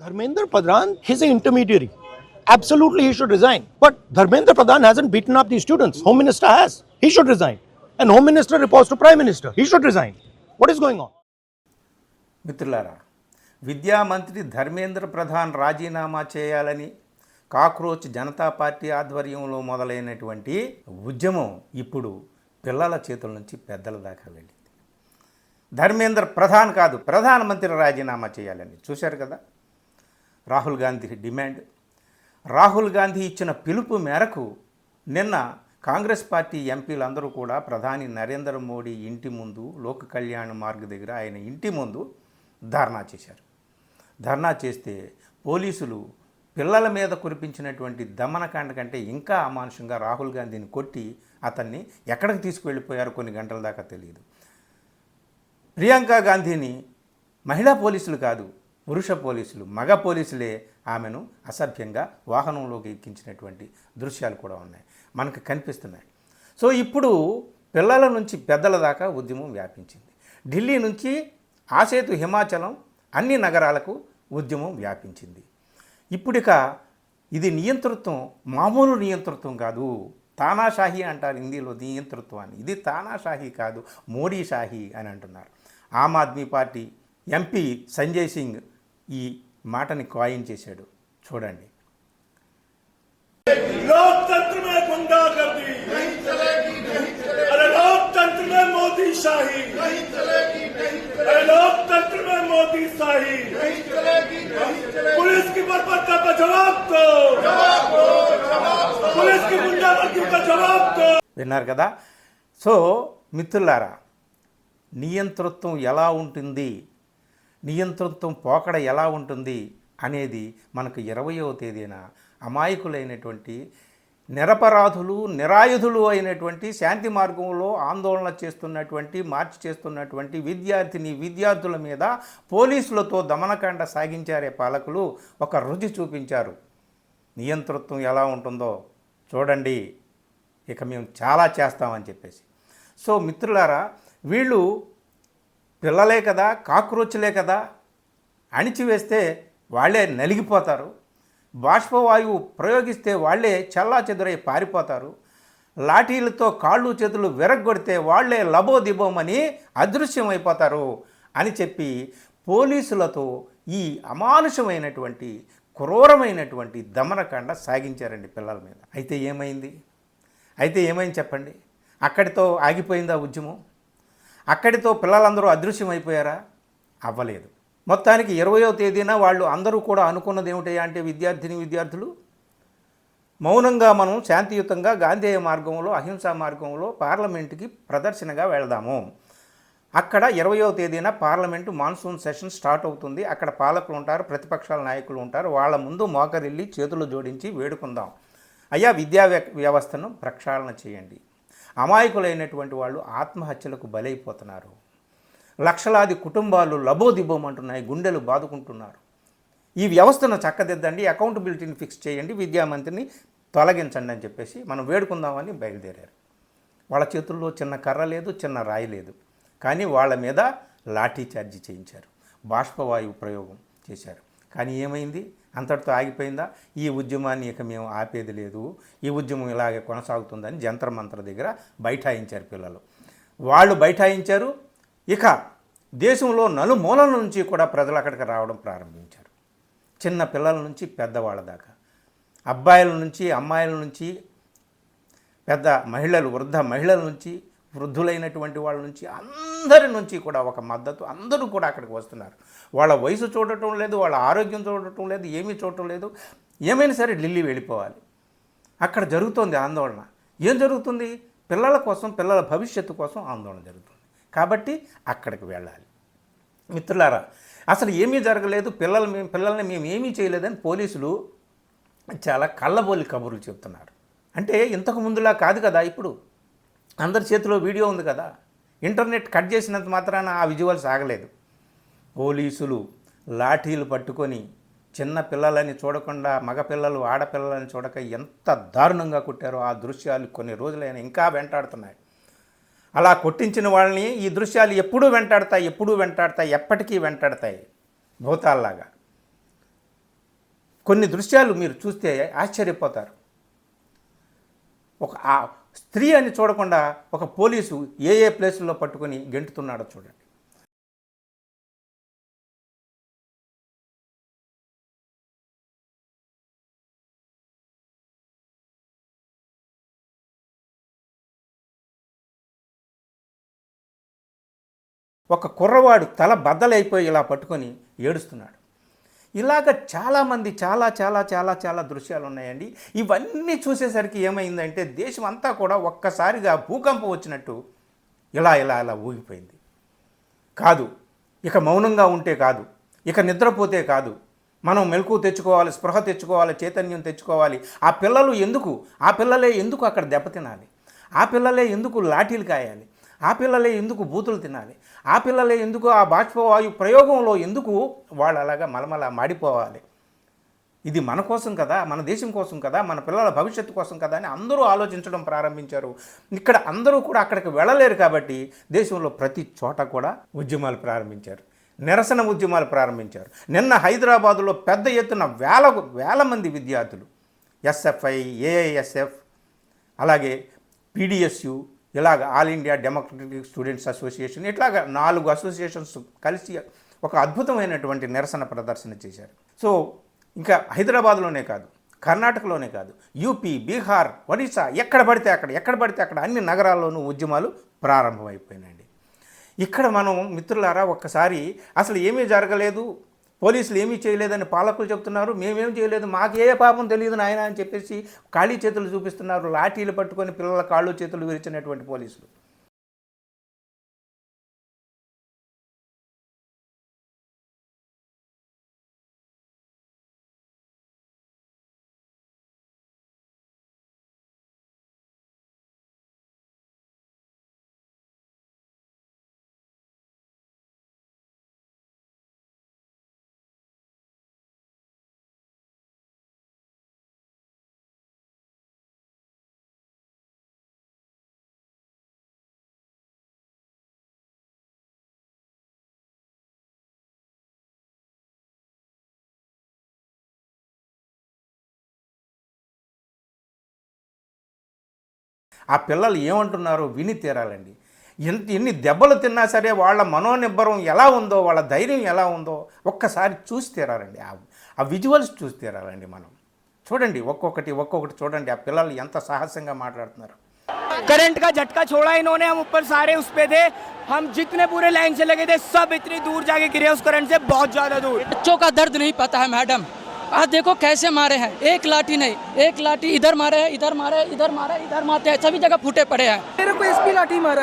Dharmendra Pradhan, he's an intermediary. Absolutely, he should resign. But Dharmendra Pradhan hasn't beaten up the students. Home Minister has. He should resign. And Home Minister reports to Prime Minister. He should resign. What is going on? మిత్రులారా, విద్యామంత్రి ధర్మేంద్ర ప్రధాన్ రాజీనామా చేయాలని cockroach Janata party ఆధ్వర్యంలో మొదలైనటువంటి ఉద్యమం ఇప్పుడు పిల్లల చేతుల నుంచి పెద్దల దాకా వెళ్ళింది. ధర్మేంద్ర ప్రధాన్ కాదు, ప్రధానమంత్రి రాజీనామా చేయాలని చూశారు కదా. రాహుల్ గాంధీ డిమాండ్. రాహుల్ గాంధీ ఇచ్చిన పిలుపు మేరకు నిన్న కాంగ్రెస్ పార్టీ ఎంపీలందరూ కూడా ప్రధాని నరేంద్ర మోడీ ఇంటి ముందు, లోక్ కళ్యాణ్ మార్గ్ దగ్గర ఆయన ఇంటి ముందు ధర్నా చేశారు. ధర్నా చేస్తే పోలీసులు పిల్లల మీద కురిపించినటువంటి దమనకాండ కంటే ఇంకా అమానుషంగా రాహుల్ గాంధీని కొట్టి అతన్ని ఎక్కడికి తీసుకువెళ్ళిపోయారు కొన్ని గంటల దాకా తెలియదు. ప్రియాంక గాంధీని మహిళా పోలీసులు కాదు, పురుష పోలీసులు, మగ పోలీసులే ఆమెను అసభ్యంగా వాహనంలోకి ఎక్కించినటువంటి దృశ్యాలు కూడా ఉన్నాయి, మనకు కనిపిస్తున్నాయి. సో ఇప్పుడు పిల్లల నుంచి పెద్దల దాకా ఉద్యమం వ్యాపించింది. ఢిల్లీ నుంచి ఆసేతు హిమాచలం అన్ని నగరాలకు ఉద్యమం వ్యాపించింది. ఇప్పుడిక ఇది నియంతృత్వం మామూలు నియంతృత్వం కాదు. తానాషాహి అంటారు హిందీలో నియంతృత్వాన్ని. ఇది తానాషాహి కాదు, మోడీ షాహి అని అంటున్నారు. ఆమ్ ఆద్మీ పార్టీ ఎంపీ సంజయ్ సింగ్ ఈ మాటని కాయిన్ చేశాడు. చూడండి. लोकतंत्र में गुंडागर्दी नहीं चलेगी, नहीं चलेगी। अरे लोकतंत्र में मोदी शाही नहीं चलेगी, नहीं चलेगी। अरे लोकतंत्र में मोदी शाही नहीं चलेगी, नहीं चलेगी। पुलिस की बर्बरता का जवाब दो, जवाब दो, जवाब दो। पुलिस की गुंडागर्दी का जवाब दो. విన్నారు కదా. సో మిత్రులారా, నియంతృత్వం ఎలా ఉంటుంది, నియంతృత్వం పోకడ ఎలా ఉంటుంది అనేది మనకు 20వ తేదీన అమాయకులైనటువంటి నిరపరాధులు, నిరాయుధులు అయినటువంటి శాంతి మార్గంలో ఆందోళన చేస్తున్నటువంటి, మార్చి చేస్తున్నటువంటి విద్యార్థుల మీద పోలీసులతో దమనకాండ సాగించారే పాలకులు ఒక రుచి చూపించారు. నియంతృత్వం ఎలా ఉంటుందో చూడండి, ఇక మేము చాలా చేస్తామని చెప్పేసి. సో మిత్రులారా, వీళ్ళు పిల్లలే కదా, కాక్రోచ్లే కదా, అణిచివేస్తే వాళ్ళే నలిగిపోతారు. బాష్పవాయువు ప్రయోగిస్తే వాళ్ళే చెల్లాచెదురై పారిపోతారు. లాఠీలతో కాళ్ళు చేతులు విరగ్గొడితే వాళ్ళే లబోదిబోమని అదృశ్యమైపోతారు అని చెప్పి పోలీసులతో ఈ అమానుషమైనటువంటి, క్రూరమైనటువంటి దమనకాండ సాగించారండి పిల్లల మీద. అయితే ఏమైంది చెప్పండి? అక్కడితో ఆగిపోయిందా ఉద్యమం? అక్కడితో పిల్లలందరూ అదృశ్యమైపోయారా? అవ్వలేదు. మొత్తానికి 20వ తేదీన వాళ్ళు అందరూ కూడా అనుకున్నది ఏమిటయ్యా అంటే, విద్యార్థులు మౌనంగా మనం శాంతియుతంగా గాంధేయ మార్గంలో, అహింసా మార్గంలో పార్లమెంటుకి ప్రదర్శనగా వెళదాము. అక్కడ 20వ తేదీన పార్లమెంటు మాన్సూన్ సెషన్ స్టార్ట్ అవుతుంది. అక్కడ పాలకులు ఉంటారు, ప్రతిపక్షాల నాయకులు ఉంటారు. వాళ్ళ ముందు మోకరిల్లి చేతులు జోడించి వేడుకుందాం, అయ్యా విద్యా వ్యవస్థను ప్రక్షాళన చేయండి. అమాయకులైనటువంటి వాళ్ళు ఆత్మహత్యలకు బలైపోతున్నారు. లక్షలాది కుటుంబాలు లబోదిబోమంటున్నాయి, గుండెలు బాదుకుంటున్నారు. ఈ వ్యవస్థను చక్కదిద్దండి, అకౌంటబిలిటీని ఫిక్స్ చేయండి, విద్యామంత్రిని తొలగించండి అని చెప్పేసి మనం వేడుకుందామని బయలుదేరారు. వాళ్ళ చేతుల్లో చిన్న కర్ర లేదు, చిన్న రాయి లేదు, కానీ వాళ్ళ మీద లాఠీ చార్జీ చేయించారు, బాష్పవాయువు ప్రయోగం చేశారు. కానీ ఏమైంది? అంతటితో ఆగిపోయిందా? ఈ ఉద్యమాన్ని ఇక మేము ఆపేది లేదు, ఈ ఉద్యమం ఇలాగే కొనసాగుతుందని జంతర్ మంతర్ దగ్గర బైఠాయించారు పిల్లలు. వాళ్ళు బైఠాయించారు. ఇక దేశంలో నలుమూలల నుంచి కూడా ప్రజలు అక్కడికి రావడం ప్రారంభించారు. చిన్న పిల్లల నుంచి పెద్దవాళ్ళ దాకా, అబ్బాయిల నుంచి, అమ్మాయిల నుంచి, పెద్ద మహిళలు, వృద్ధ మహిళల నుంచి, వృద్ధులైనటువంటి వాళ్ళ నుంచి, అందరి నుంచి కూడా ఒక మద్దతు. అందరూ కూడా అక్కడికి వస్తున్నారు. వాళ్ళ వయసు చూడటం లేదు, వాళ్ళ ఆరోగ్యం చూడటం లేదు, ఏమీ చూడటం లేదు. ఏమైనా సరే ఢిల్లీ వెళ్ళిపోవాలి. అక్కడ జరుగుతోంది ఆందోళన. ఏం జరుగుతుంది? పిల్లల కోసం, పిల్లల భవిష్యత్తు కోసం ఆందోళన జరుగుతుంది. కాబట్టి అక్కడికి వెళ్ళాలి. మిత్రులారా, అసలు ఏమీ జరగలేదు, పిల్లల్ని మేము ఏమీ చేయలేదని పోలీసులు చాలా కళ్ళబోలి కబుర్లు చెప్తున్నారు. అంటే ఇంతకు ముందులా కాదు కదా. ఇప్పుడు అందరి చేతిలో వీడియో ఉంది కదా. ఇంటర్నెట్ కట్ చేసినంత మాత్రాన ఆ విజువల్స్ ఆగలేదు. పోలీసులు లాఠీలు పట్టుకొని చిన్న పిల్లలని చూడకుండా, మగపిల్లలు ఆడపిల్లలని చూడక ఎంత దారుణంగా కొట్టారో ఆ దృశ్యాలు కొన్ని రోజులైనా ఇంకా వెంటాడుతున్నాయి. అలా కొట్టించిన వాళ్ళని ఈ దృశ్యాలు ఎప్పుడూ వెంటాడతాయి, ఎప్పటికీ వెంటాడతాయి, భూతాల్లాగా. కొన్ని దృశ్యాలు మీరు చూస్తే ఆశ్చర్యపోతారు. ఒక ఆ స్త్రీ అని చూడకుండా ఒక పోలీసు ఏ ప్లేసుల్లో పట్టుకొని గెంటుతున్నాడో చూడండి. ఒక కుర్రవాడు తల బద్దలైపోయి ఇలా పట్టుకొని ఏడుస్తున్నాడు. ఇలాగ చాలామంది చాలా చాలా చాలా చాలా దృశ్యాలు ఉన్నాయండి. ఇవన్నీ చూసేసరికి ఏమైందంటే దేశం అంతా కూడా ఒక్కసారిగా భూకంపం వచ్చినట్టు ఇలా ఇలా ఇలా ఊగిపోయింది. కాదు, ఇక మౌనంగా ఉంటే కాదు, ఇక నిద్రపోతే కాదు, మనం మెలకువ తెచ్చుకోవాలి, స్పృహ తెచ్చుకోవాలి, చైతన్యం తెచ్చుకోవాలి. ఆ పిల్లలే ఎందుకు అక్కడ దెబ్బతినాలి? ఆ పిల్లలే ఎందుకు లాఠీలు కాయాలి? ఆ పిల్లలే ఎందుకు బూతులు తినాలి? ఆ పిల్లలే ఎందుకు ఆ బాష్పవాయు ప్రయోగంలో ఎందుకు వాళ్ళు అలాగా మలమల మాడిపోవాలి? ఇది మన కోసం కదా, మన దేశం కోసం కదా, మన పిల్లల భవిష్యత్తు కోసం కదా అని అందరూ ఆలోచించడం ప్రారంభించారు. ఇక్కడ అందరూ కూడా అక్కడికి వెళ్ళలేరు కాబట్టి దేశంలో ప్రతి చోట కూడా ఉద్యమాలు ప్రారంభించారు, నిరసన ఉద్యమాలు ప్రారంభించారు. నిన్న హైదరాబాదులో పెద్ద ఎత్తున వేల మంది విద్యార్థులు ఎస్ఎఫ్ఐ, ఏఐఎస్ఎఫ్, అలాగే పీడిఎస్యు, ఇలాగ all India democratic students association, ఇట్లాగా 4 అసోసియేషన్స్ కలిసి ఒక అద్భుతమైనటువంటి నిరసన ప్రదర్శన చేశారు. సో ఇంకా హైదరాబాద్లోనే కాదు, కర్ణాటకలోనే కాదు, యూపీ, బీహార్, ఒడిశా, ఎక్కడ పడితే అక్కడ అన్ని నగరాల్లోనూ ఉద్యమాలు ప్రారంభమైపోయినాయండి. ఇక్కడ మనం మిత్రులారా ఒక్కసారి అసలు ఏమీ జరగలేదు, పోలీసులు ఏమీ చేయలేదని పాలకులు చెప్తున్నారు, మేమేం చేయలేదు, మాకు ఏ పాపం తెలియదు నాయన అని చెప్పేసి ఖాళీ చేతులు చూపిస్తున్నారు. లాఠీలు పట్టుకొని పిల్లల కాళ్ళు చేతులు విరిచినటువంటి పోలీసులు. ఆ పిల్లలు ఏమంటున్నారో విని తీరాలండి. ఎన్ని దెబ్బలు తిన్నా సరే వాళ్ళ మనోనిబ్బరం ఎలా ఉందో, వాళ్ళ ధైర్యం ఎలా ఉందో ఒక్కసారి చూసి తీరాలండి. ఆ విజువల్స్ చూసి తీరాలండి. మనం చూడండి, ఒక్కొక్కటి చూడండి. ఆ పిల్లలు ఎంత సాహసంగా మాట్లాడుతున్నారు. करंट का झटका छोड़ा इन्होंने, हम ऊपर सारे उस पे थे, हम जितने पूरे लाइन से लगे थे सब इतनी दूर जाके गिरे उस करंट से, बहुत ज्यादा दूर। बच्चों का दर्द नहीं पता है मैडम। आज देखो कैसे मारे हैं, एक लाठी नहीं, एक लाठी इधर मारे हैं, इधर मारे हैं, इधर मारे हैं, इधर मारते हैं, सभी जगह फूटे पड़े हैं। मेरे को एसपी लाठी मारा,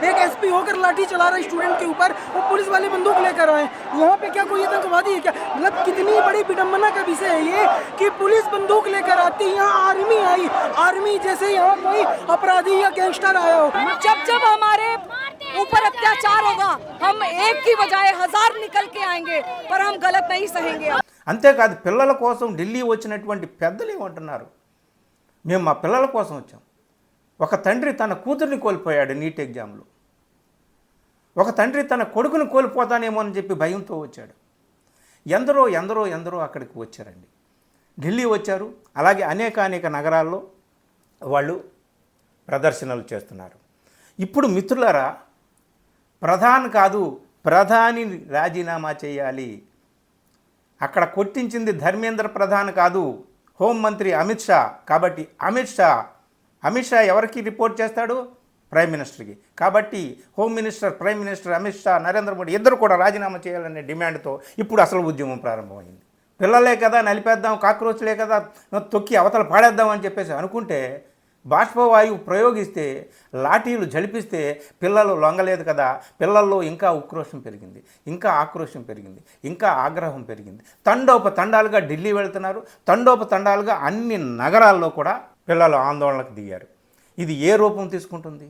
एक एसपी होकर लाठी चला रहा है स्टूडेंट के ऊपर, वो पुलिस वाले बंदूक लेकर आए। यहाँ पे क्या कोई आतंकवादी है क्या? मतलब कितनी बड़ी विडम्बना का विषय है ये कि पुलिस बंदूक लेकर आती, यहाँ आर्मी आई, आर्मी जैसे यहाँ कोई अपराधी या गैंगस्टर आया हो। जब हमारे ऊपर अत्याचार होगा, हम एक की बजाय 1000 निकल के आएंगे, पर हम गलत नहीं सहेंगे। అంతేకాదు, పిల్లల కోసం ఢిల్లీ వచ్చినటువంటి పెద్దలు ఏమంటున్నారు, మేము మా పిల్లల కోసం వచ్చాం. ఒక తండ్రి తన కూతుర్ని కోల్పోయాడు నీట్ ఎగ్జామ్లో, ఒక తండ్రి తన కొడుకుని కోల్పోతానేమో అని చెప్పి భయంతో వచ్చాడు. ఎందరో అక్కడికి వచ్చారండి, ఢిల్లీ వచ్చారు. అలాగే అనేక నగరాల్లో వాళ్ళు ప్రదర్శనలు చేస్తున్నారు. ఇప్పుడు మిత్రులారా, ప్రధాని రాజీనామా చేయాలి. అక్కడ కొట్టించింది ధర్మేంద్ర ప్రధాన్ కాదు, హోంమంత్రి అమిత్ షా. కాబట్టి అమిత్ షా ఎవరికి రిపోర్ట్ చేస్తాడు? ప్రైమ్ మినిస్టర్కి. కాబట్టి home minister, prime minister Amit Shah, Narendra Modi ఇద్దరు కూడా రాజీనామా చేయాలనే డిమాండ్తో ఇప్పుడు అసలు ఉద్యమం ప్రారంభమైంది. పిల్లలే కదా నలిపేద్దాం, కాక్రోచ్లే కదా తొక్కి అవతల పాడేద్దాం అని చెప్పేసి అనుకుంటే, బాష్పవాయువు ప్రయోగిస్తే, లాఠీలు జలిపిస్తే పిల్లలు లొంగలేదు కదా. పిల్లల్లో ఇంకా ఉక్రోషం పెరిగింది, ఇంకా ఆక్రోషం పెరిగింది, ఇంకా ఆగ్రహం పెరిగింది. తండోపతండాలుగా ఢిల్లీ వెళ్తున్నారు, తండోపతండాలుగా అన్ని నగరాల్లో కూడా పిల్లలు ఆందోళనకు దిగారు. ఇది ఏ రూపం తీసుకుంటుంది?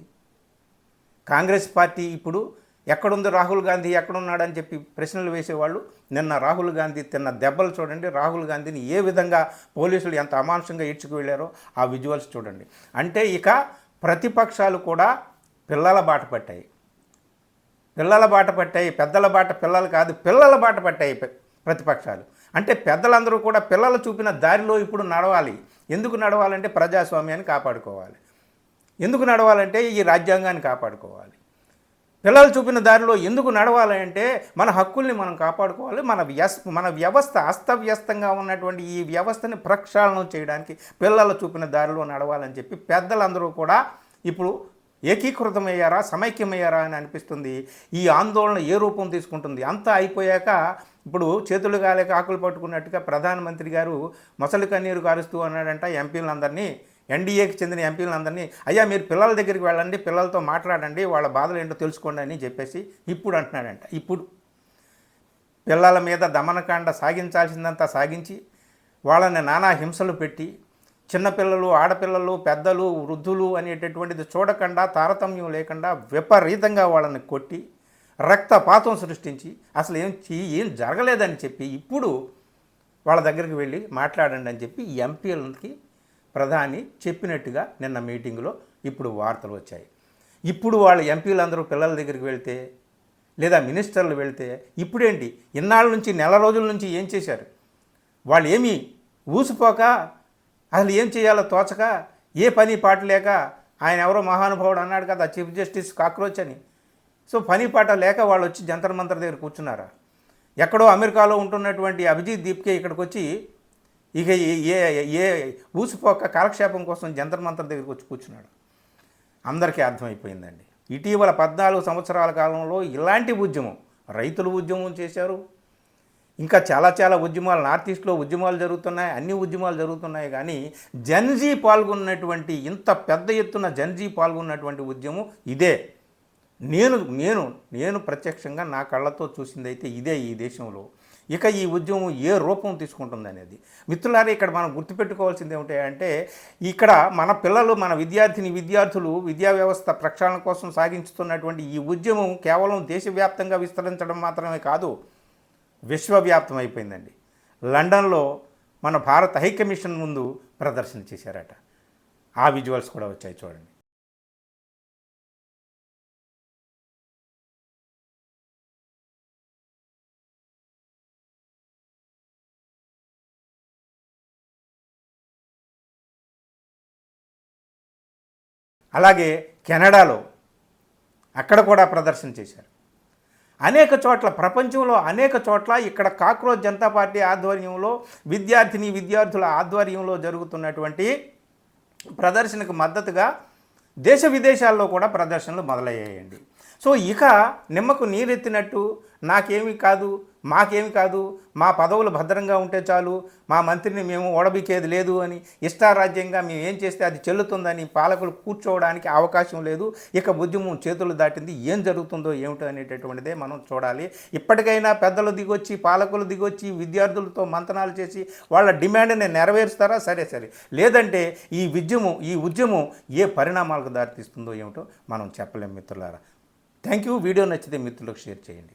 కాంగ్రెస్ పార్టీ ఇప్పుడు ఎక్కడుంది రాహుల్ గాంధీ, ఎక్కడున్నాడని చెప్పి ప్రశ్నలు వేసేవాళ్ళు నిన్న రాహుల్ గాంధీ తిన్న దెబ్బలు చూడండి. రాహుల్ గాంధీని ఏ విధంగా పోలీసులు ఎంత అమానుషంగా ఈడ్చుకు వెళ్ళారో ఆ విజువల్స్ చూడండి. అంటే ఇక ప్రతిపక్షాలు కూడా పిల్లల బాట పట్టాయి, పెద్దల బాట పిల్లలు కాదు, పిల్లల బాట పట్టాయి ప్రతిపక్షాలు. అంటే పెద్దలందరూ కూడా పిల్లలు చూపిన దారిలో ఇప్పుడు నడవాలి. ఎందుకు నడవాలంటే ప్రజాస్వామ్యాన్ని కాపాడుకోవాలి. ఎందుకు నడవాలంటే ఈ రాజ్యాంగాన్ని కాపాడుకోవాలి. పిల్లలు చూపిన దారిలో ఎందుకు నడవాలంటే మన హక్కుల్ని మనం కాపాడుకోవాలి. మన వ్యవస్థ అస్తవ్యస్తంగా ఉన్నటువంటి ఈ వ్యవస్థని ప్రక్షాళన చేయడానికి పిల్లలు చూపిన దారిలో నడవాలని చెప్పి పెద్దలందరూ కూడా ఇప్పుడు ఏకీకృతమయ్యారా, సమైక్యమయ్యారా అని అనిపిస్తుంది. ఈ ఆందోళన ఏ రూపం తీసుకుంటుంది? అంతా అయిపోయాక ఇప్పుడు చేతులు గాలేక ఆకులు పట్టుకున్నట్టుగా ప్రధానమంత్రి గారు మొసలి కన్నీరు కారుస్తూ అన్నాడంట ఎంపీలందరినీ, ఎన్డీఏకి చెందిన ఎంపీలందరినీ, అయ్యా మీరు పిల్లల దగ్గరికి వెళ్ళండి, పిల్లలతో మాట్లాడండి, వాళ్ళ బాధలు ఏంటో తెలుసుకోండి అని చెప్పేసి ఇప్పుడు అంటున్నాడంట. ఇప్పుడు పిల్లల మీద దమనకాండ సాగించాల్సిందంతా సాగించి వాళ్ళని నానా హింసలు పెట్టి చిన్నపిల్లలు, ఆడపిల్లలు, పెద్దలు, వృద్ధులు అనేటటువంటిది చూడకుండా, తారతమ్యం లేకుండా విపరీతంగా వాళ్ళని కొట్టి రక్తపాతం సృష్టించి అసలు ఏం జరగలేదని చెప్పి ఇప్పుడు వాళ్ళ దగ్గరికి వెళ్ళి మాట్లాడండి అని చెప్పి ఎంపీలకి ప్రధాని చెప్పినట్టుగా నిన్న మీటింగ్లో ఇప్పుడు వార్తలు వచ్చాయి. ఇప్పుడు వాళ్ళ ఎంపీలందరూ పిల్లల దగ్గరికి వెళ్తే లేదా మినిస్టర్లు వెళ్తే ఇప్పుడేంటి, ఇన్నాళ్ళ నుంచి నెల రోజుల నుంచి ఏం చేశారు? వాళ్ళు ఏమీ ఊసిపోక అసలు ఏం చేయాలో తోచక ఏ పని పాట లేక, ఆయన ఎవరో మహానుభావుడు అన్నాడు కదా చీఫ్ జస్టిస్ కాక్రోచ్ అని, సో పని పాట లేక వాళ్ళు వచ్చి జంతర్ మంతర్ దగ్గర కూర్చున్నారా? ఎక్కడో అమెరికాలో ఉంటున్నటువంటి అభిజిత్ దీప్కే ఇక్కడికి వచ్చి ఇక ఏ ఊసిపోక కాలక్షేపం కోసం జంతర్ మంతర్ దగ్గరికి వచ్చి కూర్చున్నాడు. అందరికీ అర్థమైపోయిందండి. ఇటీవల 14 సంవత్సరాల కాలంలో ఇలాంటి ఉద్యమం, రైతులు ఉద్యమం చేశారు, ఇంకా చాలా ఉద్యమాలు, నార్త్ ఈస్ట్లో ఉద్యమాలు జరుగుతున్నాయి, అన్ని ఉద్యమాలు జరుగుతున్నాయి. కానీ జన్జీ పాల్గొన్నటువంటి, ఇంత పెద్ద ఎత్తున జన్జీ పాల్గొన్నటువంటి ఉద్యమం ఇదే. నేను ప్రత్యక్షంగా నా కళ్ళతో చూసిందైతే ఇదే ఈ దేశంలో. ఇక ఈ ఉద్యమం ఏ రూపం తీసుకుంటుంది అనేది మిత్రులారా ఇక్కడ మనం గుర్తుపెట్టుకోవాల్సింది ఏమిటంటే, ఇక్కడ మన పిల్లలు, మన విద్యార్థులు విద్యా వ్యవస్థ ప్రక్షాళన కోసం సాగించుతున్నటువంటి ఈ ఉద్యమం కేవలం దేశవ్యాప్తంగా విస్తరించడం మాత్రమే కాదు, విశ్వవ్యాప్తం అయిపోయిందండి. లండన్లో మన భారత హైకమిషన్ ముందు ప్రదర్శన చేశారట. ఆ విజువల్స్ కూడా వచ్చాయి చూడండి. అలాగే కెనడాలో అక్కడ కూడా ప్రదర్శన చేశారు. అనేక చోట్ల, ప్రపంచంలో అనేక చోట్ల ఇక్కడ కాక్రోచ్ జనతా పార్టీ ఆధ్వర్యంలో, విద్యార్థుల ఆధ్వర్యంలో జరుగుతున్నటువంటి ప్రదర్శనకు మద్దతుగా దేశ విదేశాల్లో కూడా ప్రదర్శనలు మొదలయ్యాయండి. సో ఇక నిమ్మకు నీరెత్తినట్టు నాకేమీ కాదు, మాకేమి కాదు, మా పదవులు భద్రంగా ఉంటే చాలు, మా మంత్రిని మేము ఓడబికేది లేదు అని ఇష్టారాజ్యంగా మేము ఏం చేస్తే అది చెల్లుతుందని పాలకులు కూర్చోవడానికి అవకాశం లేదు. ఇక ఉద్యమం చేతులు దాటింది. ఏం జరుగుతుందో ఏమిటో అనేటటువంటిదే మనం చూడాలి. ఇప్పటికైనా పెద్దలు దిగొచ్చి, పాలకులు దిగొచ్చి విద్యార్థులతో మంతనాలు చేసి వాళ్ళ డిమాండ్ని నెరవేరుస్తారా? సరే, లేదంటే ఈ ఉద్యమం ఏ పరిణామాలకు దారితీస్తుందో ఏమిటో మనం చెప్పలేం మిత్రులారా. Thank you. వీడియో నచ్చితే మిత్రులకు షేర్ చేయండి.